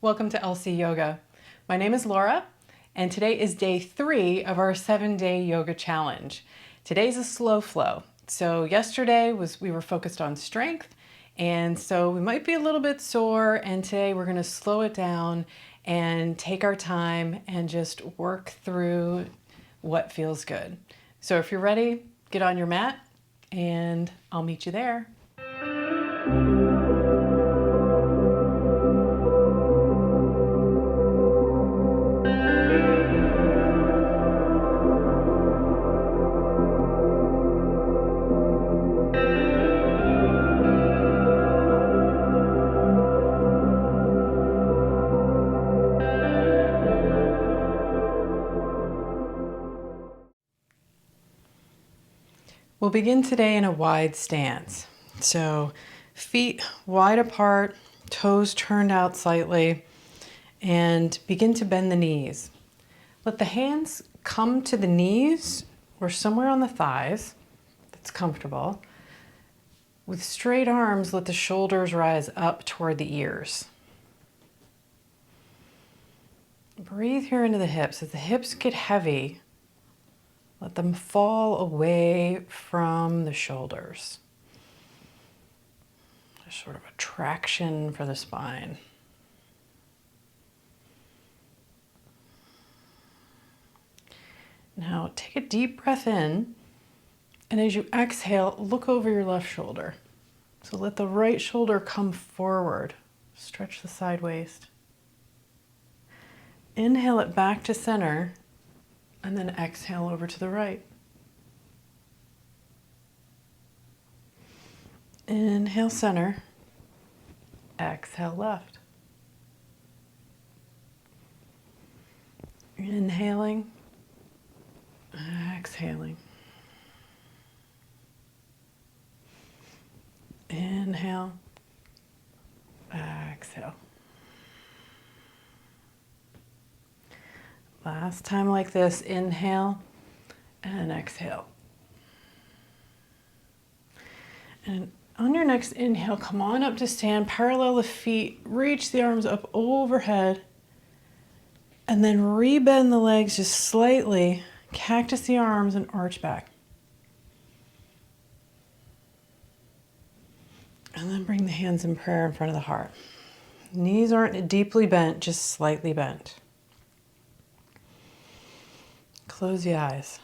Welcome to LC Yoga. My name is Laura, and today is day 3 of our 7-day yoga challenge. Today's a slow flow. So yesterday we were focused on strength, and so we might be a little bit sore, and today we're going to slow it down and take our time and just work through what feels good. So if you're ready, get on your mat and I'll meet you there. We'll begin today in a wide stance. So feet wide apart, toes turned out slightly, and begin to bend the knees. Let the hands come to the knees or somewhere on the thighs that's comfortable. With straight arms, let the shoulders rise up toward the ears. Breathe here into the hips. As the hips get heavy, let them fall away from the shoulders. There's sort of a traction for the spine. Now take a deep breath in, and as you exhale, look over your left shoulder. So let the right shoulder come forward. Stretch the side waist. Inhale it back to center, and then exhale over to the right. Inhale center, exhale left. Inhaling, exhaling. Inhale, exhale. Last time like this, inhale and exhale. And on your next inhale, come on up to stand, parallel the feet, reach the arms up overhead, and then rebend the legs just slightly, cactus the arms and arch back. And then bring the hands in prayer in front of the heart. Knees aren't deeply bent, just slightly bent. Close the eyes.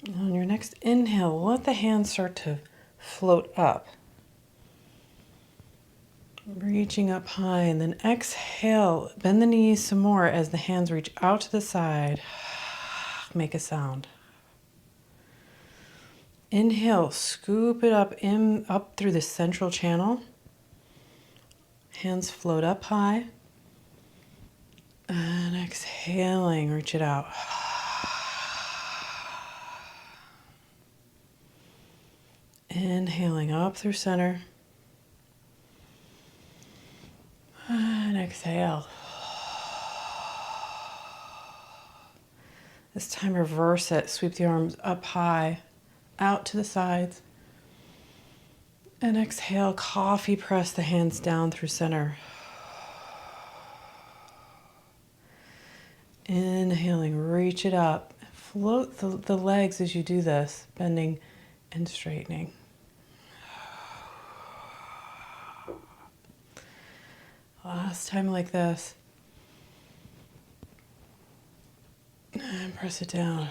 On your next inhale, let the hands start to float up. Reaching up high, and then exhale, bend the knees some more as the hands reach out to the side. Make a sound. Inhale, scoop it up through the central channel. Hands float up high. And exhaling, reach it out. Inhaling up through center. And exhale. This time reverse it. Sweep the arms up high, out to the sides. And exhale, coffee press the hands down through center. Inhaling, reach it up. Float the legs as you do this, bending and straightening. Last time like this. And press it down.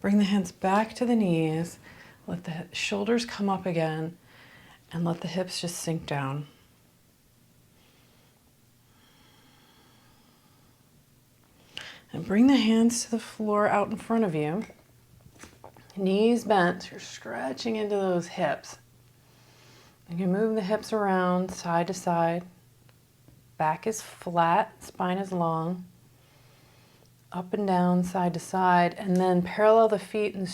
Bring the hands back to the knees. Let the shoulders come up again, and let the hips just sink down. And bring the hands to the floor out in front of you. Knees bent, so you're stretching into those hips. You can move the hips around side to side. Back is flat, spine is long. Up and down, side to side, and then parallel the feet and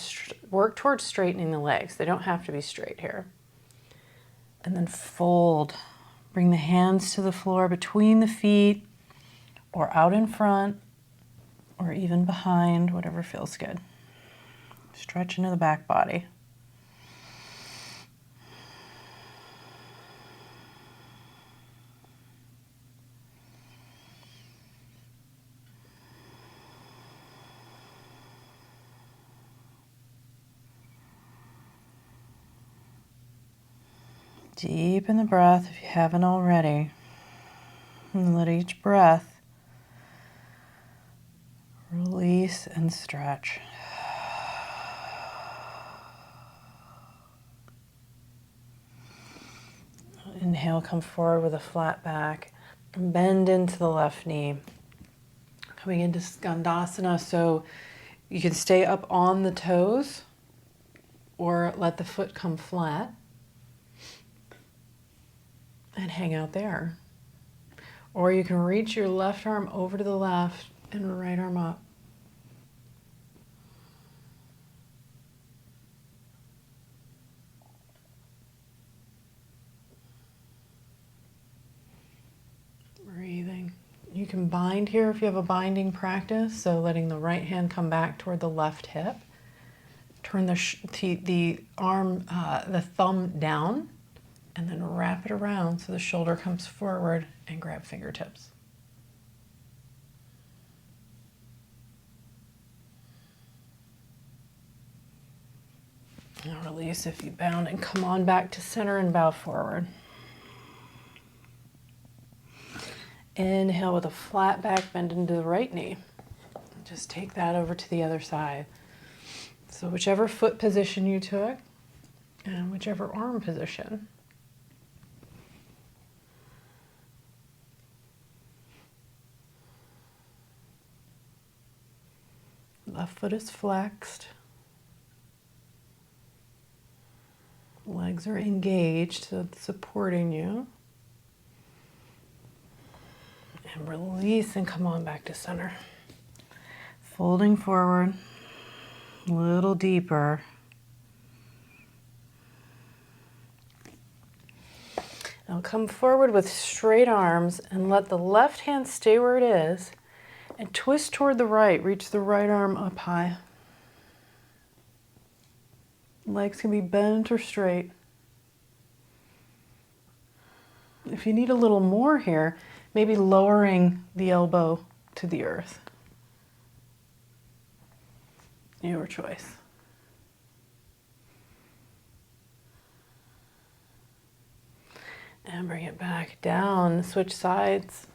work towards straightening the legs. They don't have to be straight here. And then fold. Bring the hands to the floor between the feet or out in front. or even behind, whatever feels good. Stretch into the back body. Deepen the breath if you haven't already. And let each breath release and stretch. Inhale, come forward with a flat back. Bend into the left knee. Coming into Skandasana, so you can stay up on the toes or let the foot come flat and hang out there. Or you can reach your left arm over to the left and right arm up. Breathing. You can bind here if you have a binding practice, so letting the right hand come back toward the left hip. Turn the arm, the thumb down, and then wrap it around so the shoulder comes forward and grab fingertips. Now release if you bound and come on back to center and bow forward. Inhale with a flat back, bend into the right knee. Just take that over to the other side. So whichever foot position you took and whichever arm position. Left foot is flexed. Legs are engaged, so it's supporting you. And release and come on back to center. Folding forward, a little deeper. Now come forward with straight arms and let the left hand stay where it is and twist toward the right. Reach the right arm up high. Legs can be bent or straight. If you need a little more here, maybe lowering the elbow to the earth. Your choice. And bring it back down. Switch sides.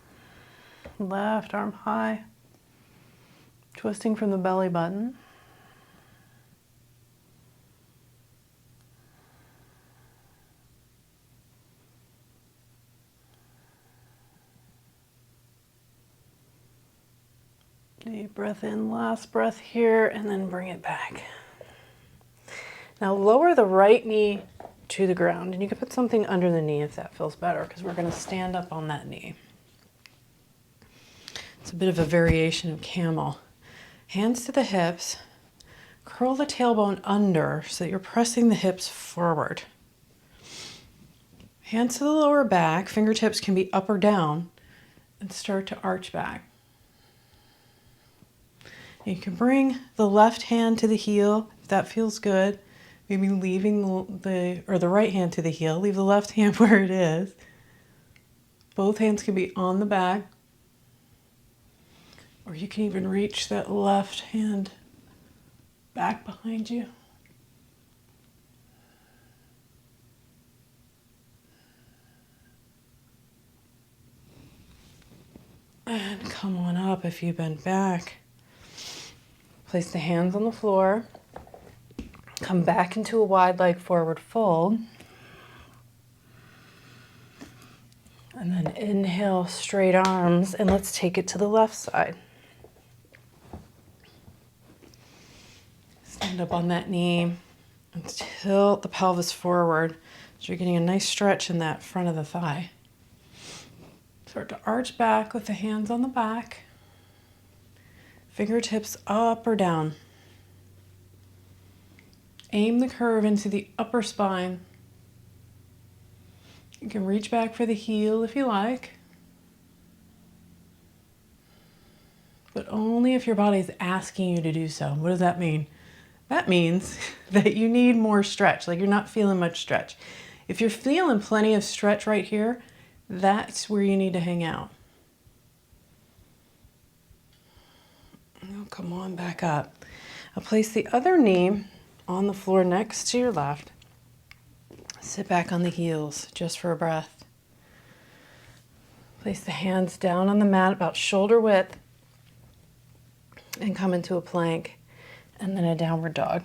Left arm high. Twisting from the belly button. Deep breath in, last breath here, and then bring it back. Now lower the right knee to the ground, and you can put something under the knee if that feels better, because we're going to stand up on that knee. It's a bit of a variation of camel. Hands to the hips, curl the tailbone under so that you're pressing the hips forward. Hands to the lower back, fingertips can be up or down, and start to arch back. You can bring the left hand to the heel if that feels good. Maybe leaving the right hand to the heel. Leave the left hand where it is. Both hands can be on the back. Or you can even reach that left hand back behind you. And come on up if you bend back. Place the hands on the floor. Come back into a wide leg forward fold. And then inhale, straight arms, and let's take it to the left side. Stand up on that knee and tilt the pelvis forward so you're getting a nice stretch in that front of the thigh. Start to arch back with the hands on the back. Fingertips up or down. Aim the curve into the upper spine. You can reach back for the heel if you like. but only if your body's asking you to do so. What does that mean? That means that you need more stretch, like you're not feeling much stretch. If you're feeling plenty of stretch right here, that's where you need to hang out. Now come on back up. I'll place the other knee on the floor next to your left. Sit back on the heels just for a breath. Place the hands down on the mat about shoulder width and come into a plank and then a downward dog.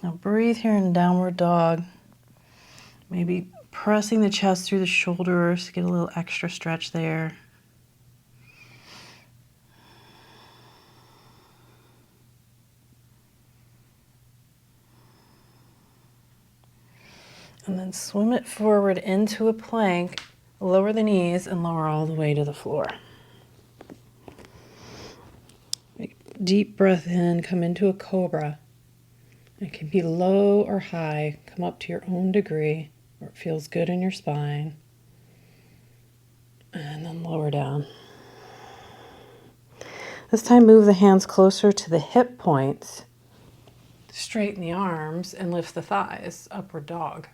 Now breathe here in downward dog. Maybe pressing the chest through the shoulders to get a little extra stretch there. And then swim it forward into a plank, lower the knees and lower all the way to the floor. Deep breath in, come into a cobra. It can be low or high, come up to your own degree where it feels good in your spine. And then lower down. This time move the hands closer to the hip points. Straighten the arms and lift the thighs, upward dog.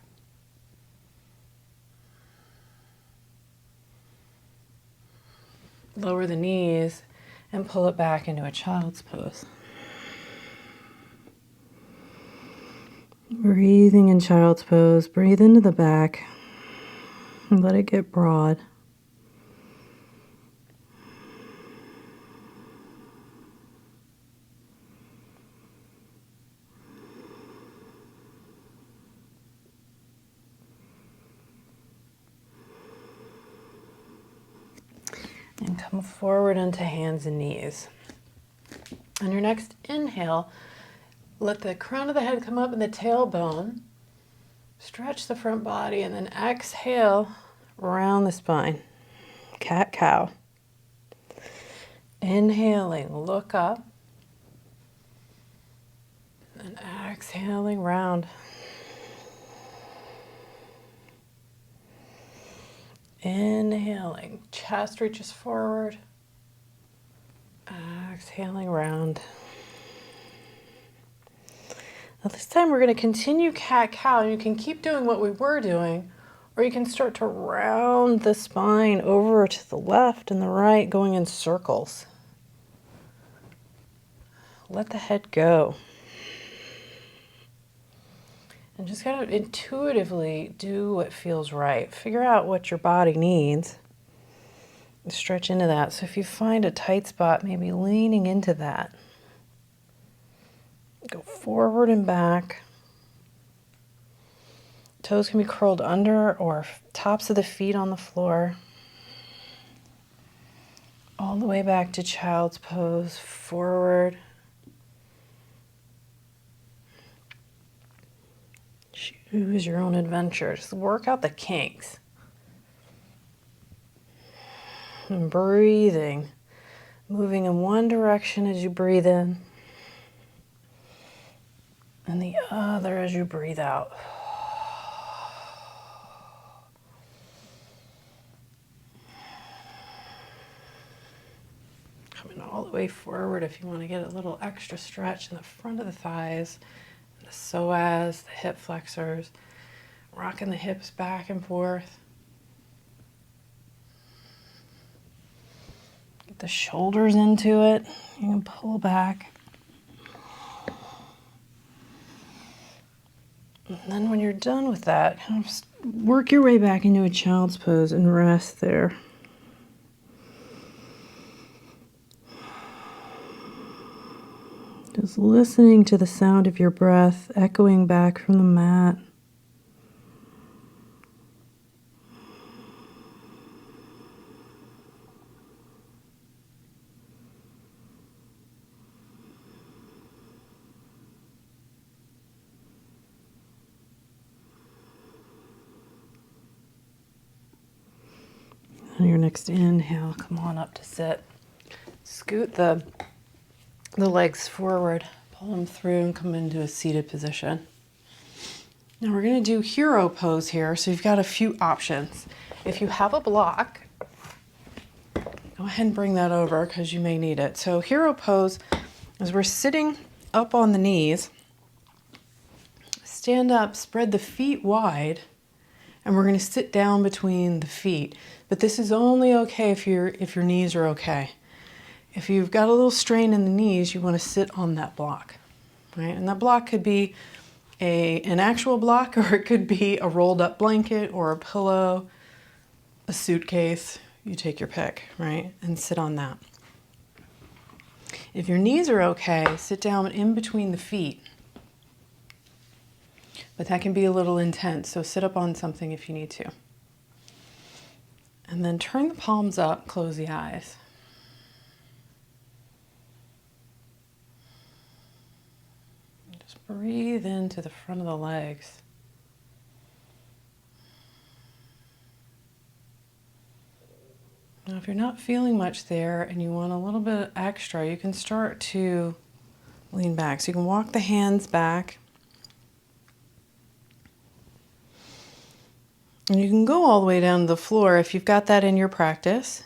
Lower the knees and pull it back into a child's pose. Breathing in child's pose, breathe into the back and let it get broad. And come forward into hands and knees. On your next inhale, let the crown of the head come up in the tailbone. Stretch the front body and then exhale around the spine. Cat-cow. Inhaling, look up. And exhaling round. Inhaling, chest reaches forward. Exhaling round. Now this time we're going to continue cat-cow. You can keep doing what we were doing, or you can start to round the spine over to the left and the right, going in circles. Let the head go. And just kind of intuitively do what feels right. Figure out what your body needs. Stretch into that. So if you find a tight spot, maybe leaning into that. Go forward and back. Toes can be curled under or tops of the feet on the floor. All the way back to child's pose, forward. Choose your own adventure. Just work out the kinks. And breathing. Moving in one direction as you breathe in. And the other as you breathe out. Coming all the way forward if you want to get a little extra stretch in the front of the thighs, the psoas, the hip flexors, rocking the hips back and forth. Get the shoulders into it. You can pull back. And then when you're done with that, kind of just work your way back into a child's pose and rest there. Just listening to the sound of your breath echoing back from the mat. On your next inhale, come on up to sit. Scoot the legs forward, pull them through and come into a seated position. Now we're going to do hero pose here, so you've got a few options. If you have a block, go ahead and bring that over because you may need it. So hero pose is we're sitting up on the knees, stand up, spread the feet wide, and we're going to sit down between the feet. But this is only okay if your knees are okay. If you've got a little strain in the knees, you want to sit on that block, right? And that block could be an actual block, or it could be a rolled up blanket or a pillow, a suitcase. You take your pick, right? And sit on that. If your knees are okay, sit down in between the feet. But that can be a little intense, so sit up on something if you need to. And then turn the palms up, close the eyes. Just breathe into the front of the legs. Now, if you're not feeling much there and you want a little bit extra, you can start to lean back. So you can walk the hands back. And you can go all the way down to the floor if you've got that in your practice.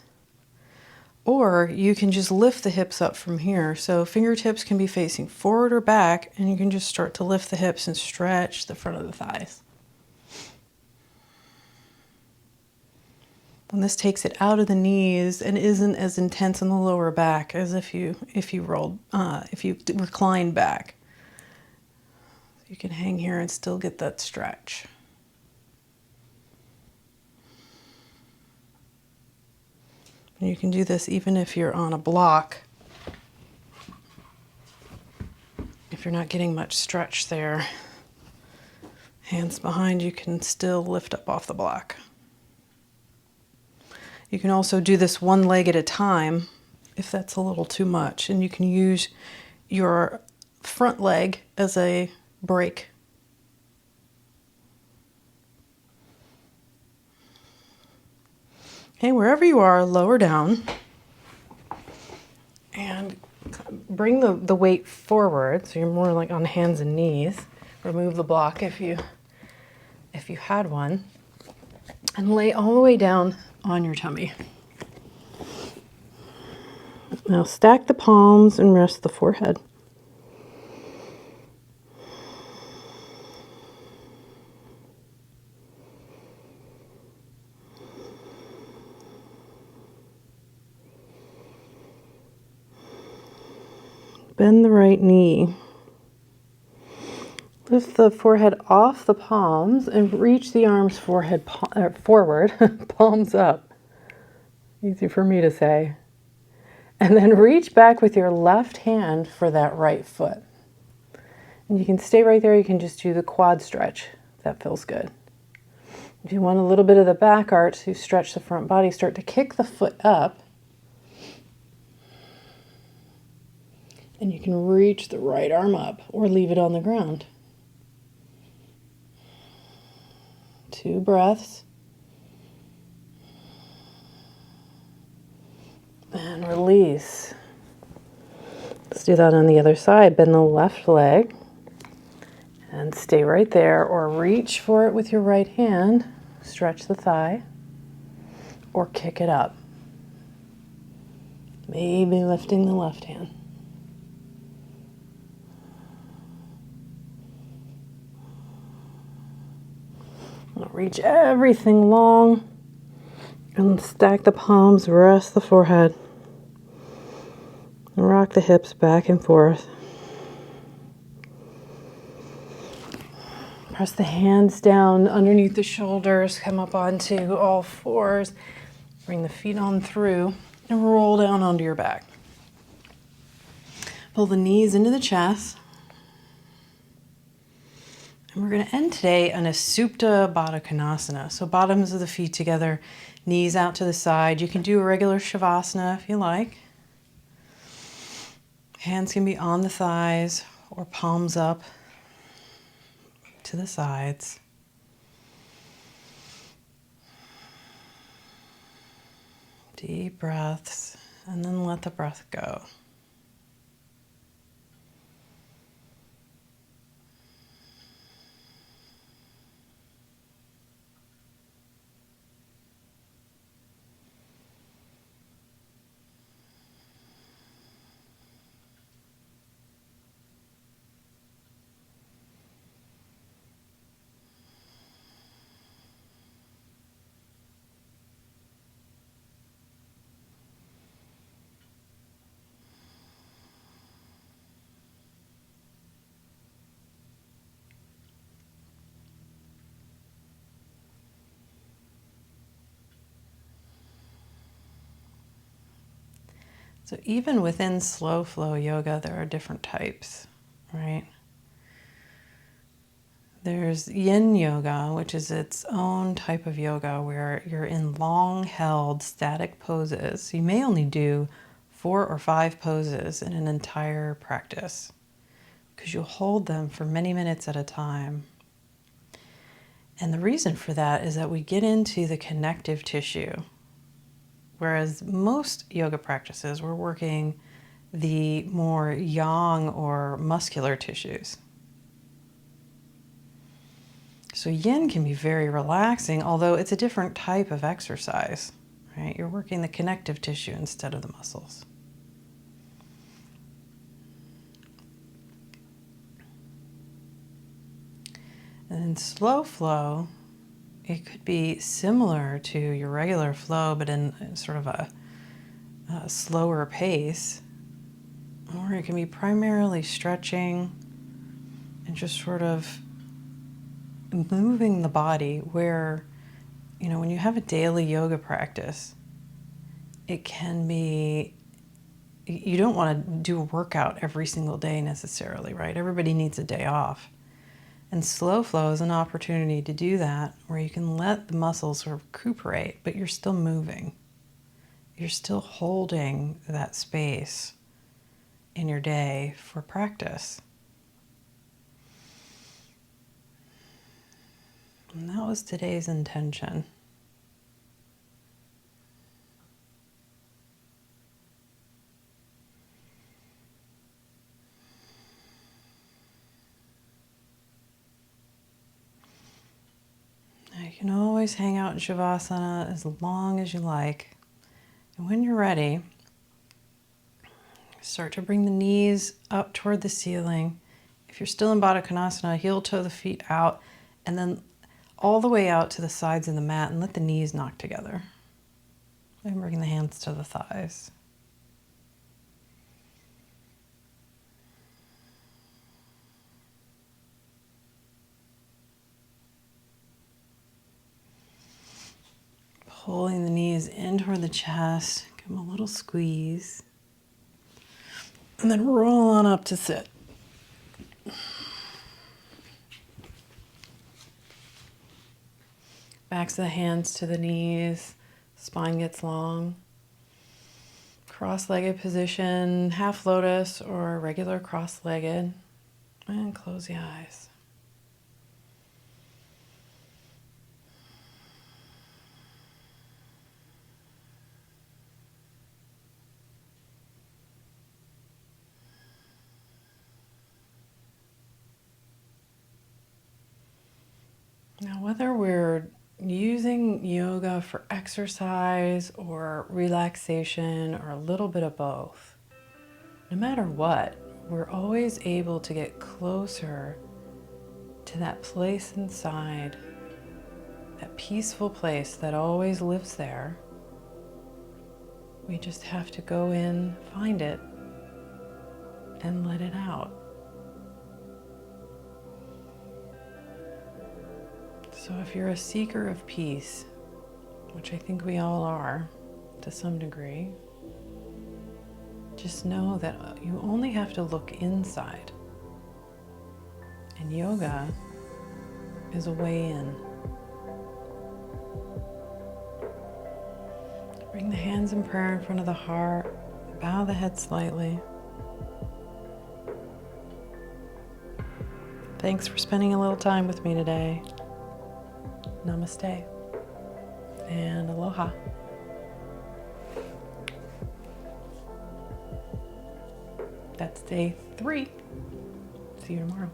Or you can just lift the hips up from here. So fingertips can be facing forward or back, and you can just start to lift the hips and stretch the front of the thighs. And this takes it out of the knees and isn't as intense in the lower back as if you recline back. You can hang here and still get that stretch. And you can do this even if you're on a block. If you're not getting much stretch there, hands behind, you can still lift up off the block. You can also do this one leg at a time if that's a little too much, and you can use your front leg as a break. Okay, wherever you are, lower down and bring the weight forward, so you're more like on hands and knees. Remove the block if you had one, and lay all the way down on your tummy. Now stack the palms and rest the forehead. Bend the right knee. Lift the forehead off the palms and reach the arms forward, palms up. Easy for me to say. And then reach back with your left hand for that right foot. And you can stay right there. You can just do the quad stretch. That feels good. If you want a little bit of the back arch to stretch the front body, start to kick the foot up. And you can reach the right arm up or leave it on the ground. 2 breaths. And release. Let's do that on the other side. Bend the left leg and stay right there, or reach for it with your right hand. Stretch the thigh or kick it up. Maybe lifting the left hand. Reach everything long and stack the palms, rest the forehead. And rock the hips back and forth. Press the hands down underneath the shoulders, come up onto all fours, bring the feet on through, and roll down onto your back. Pull the knees into the chest. And we're going to end today on a Supta Baddha Konasana. So bottoms of the feet together, knees out to the side. You can do a regular Shavasana if you like. Hands can be on the thighs or palms up to the sides. Deep breaths, and then let the breath go. So even within slow flow yoga, there are different types, right? There's yin yoga, which is its own type of yoga where you're in long held static poses. You may only do 4 or 5 poses in an entire practice because you'll hold them for many minutes at a time. And the reason for that is that we get into the connective tissue. Whereas most yoga practices, we're working the more yang or muscular tissues. So yin can be very relaxing, although it's a different type of exercise, right? You're working the connective tissue instead of the muscles. And in slow flow, it could be similar to your regular flow, but in sort of a slower pace. Or it can be primarily stretching and just sort of moving the body where, when you have a daily yoga practice, it can be, you don't want to do a workout every single day necessarily, right? Everybody needs a day off. And slow flow is an opportunity to do that where you can let the muscles sort of recuperate, but you're still moving. You're still holding that space in your day for practice. And that was today's intention. Now you can always hang out in Shavasana as long as you like. And when you're ready, start to bring the knees up toward the ceiling. If you're still in Baddha Konasana, heel toe the feet out, and then all the way out to the sides of the mat and let the knees knock together. And bring the hands to the thighs. Pulling the knees in toward the chest, give them a little squeeze. And then roll on up to sit. Backs of the hands to the knees, spine gets long. Cross-legged position, half lotus or regular cross-legged. And close the eyes. Now, whether we're using yoga for exercise or relaxation or a little bit of both, no matter what, we're always able to get closer to that place inside, that peaceful place that always lives there. We just have to go in, find it, and let it out. So if you're a seeker of peace, which I think we all are to some degree, just know that you only have to look inside. And yoga is a way in. Bring the hands in prayer in front of the heart. Bow the head slightly. Thanks for spending a little time with me today. Namaste and aloha. That's day 3. See you tomorrow.